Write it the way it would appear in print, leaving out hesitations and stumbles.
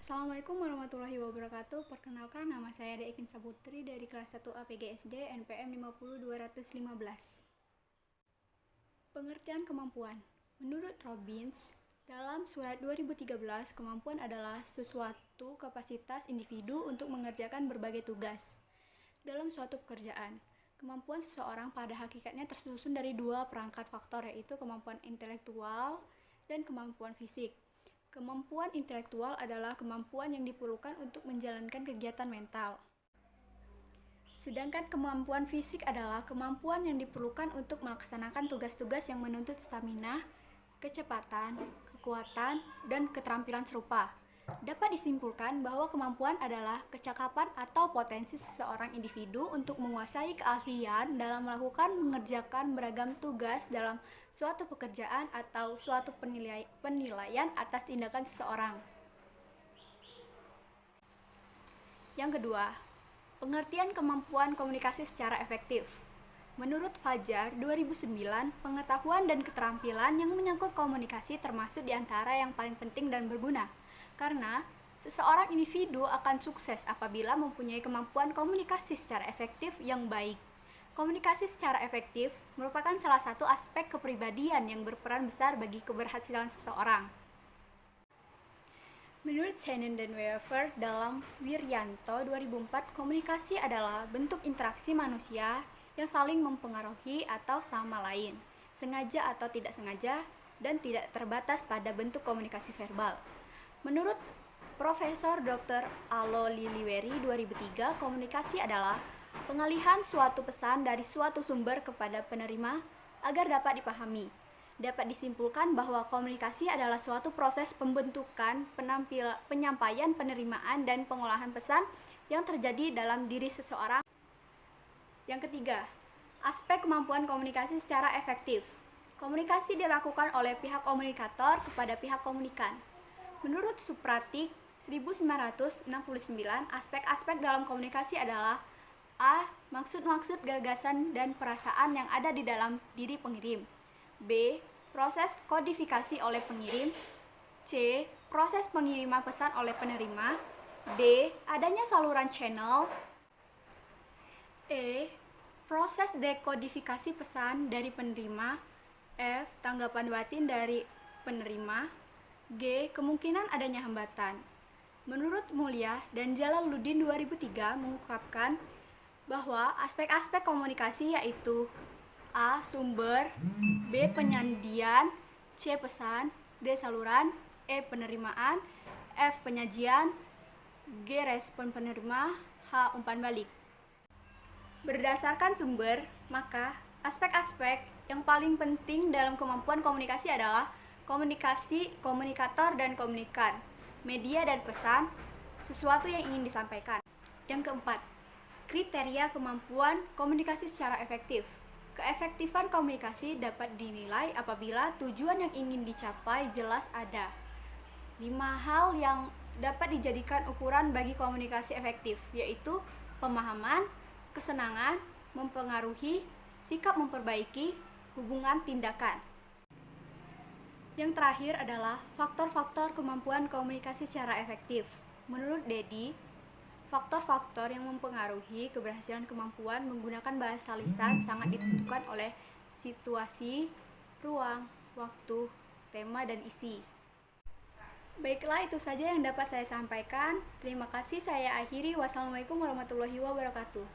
Assalamualaikum warahmatullahi wabarakatuh. Perkenalkan, nama saya Dekin Saputri dari kelas 1 APGSD NPM 50215. Pengertian kemampuan. Menurut Robbins, dalam surat 2013, kemampuan adalah sesuatu kapasitas individu untuk mengerjakan berbagai tugas dalam suatu pekerjaan. Kemampuan seseorang pada hakikatnya tersusun dari dua perangkat faktor, yaitu kemampuan intelektual dan kemampuan fisik. Kemampuan intelektual adalah kemampuan yang diperlukan untuk menjalankan kegiatan mental. Sedangkan kemampuan fisik adalah kemampuan yang diperlukan untuk melaksanakan tugas-tugas yang menuntut stamina, kecepatan, kekuatan, dan keterampilan serupa. Dapat disimpulkan bahwa kemampuan adalah kecakapan atau potensi seseorang individu untuk menguasai keahlian dalam mengerjakan beragam tugas dalam suatu pekerjaan atau suatu penilaian atas tindakan seseorang. Yang kedua, pengertian kemampuan komunikasi secara efektif. Menurut Fajar 2009, pengetahuan dan keterampilan yang menyangkut komunikasi termasuk di antara yang paling penting dan berguna. Karena seseorang individu akan sukses apabila mempunyai kemampuan komunikasi secara efektif yang baik. Komunikasi secara efektif merupakan salah satu aspek kepribadian yang berperan besar bagi keberhasilan seseorang. Menurut Shannon dan Weaver dalam Wiryanto 2004, komunikasi adalah bentuk interaksi manusia yang saling mempengaruhi atau sama lain, sengaja atau tidak sengaja, dan tidak terbatas pada bentuk komunikasi verbal. Menurut Profesor Dr. Alo Liliweri 2003, komunikasi adalah pengalihan suatu pesan dari suatu sumber kepada penerima agar dapat dipahami. Dapat disimpulkan bahwa komunikasi adalah suatu proses pembentukan, penyampaian, penerimaan, dan pengolahan pesan yang terjadi dalam diri seseorang. Yang ketiga, aspek kemampuan komunikasi secara efektif. Komunikasi dilakukan oleh pihak komunikator kepada pihak komunikan. Menurut Supratik 1969, aspek-aspek dalam komunikasi adalah A. Maksud-maksud, gagasan, dan perasaan yang ada di dalam diri pengirim. B. Proses kodifikasi oleh pengirim. C. Proses pengiriman pesan oleh penerima. D. Adanya saluran channel. E. Proses dekodifikasi pesan dari penerima. F. Tanggapan batin dari penerima. G. Kemungkinan adanya hambatan. Menurut Mulia dan Jalaluddin 2003 mengungkapkan bahwa aspek-aspek komunikasi yaitu A. Sumber, B. Penyandian, C. Pesan, D. Saluran, E. Penerimaan, F. Penyajian, G. Respon penerima, H. Umpan balik. Berdasarkan sumber, maka aspek-aspek yang paling penting dalam kemampuan komunikasi adalah komunikasi, komunikator, dan komunikan, media dan pesan, sesuatu yang ingin disampaikan. Yang keempat, kriteria kemampuan komunikasi secara efektif. Keefektifan komunikasi dapat dinilai apabila tujuan yang ingin dicapai jelas ada. 5 hal yang dapat dijadikan ukuran bagi komunikasi efektif, yaitu pemahaman, kesenangan, mempengaruhi, sikap memperbaiki, hubungan, tindakan. Yang terakhir adalah faktor-faktor kemampuan komunikasi secara efektif. Menurut Dedi, faktor-faktor yang mempengaruhi keberhasilan kemampuan menggunakan bahasa lisan sangat ditentukan oleh situasi, ruang, waktu, tema, dan isi. Baiklah, itu saja yang dapat saya sampaikan. Terima kasih, saya akhiri. Wassalamualaikum warahmatullahi wabarakatuh.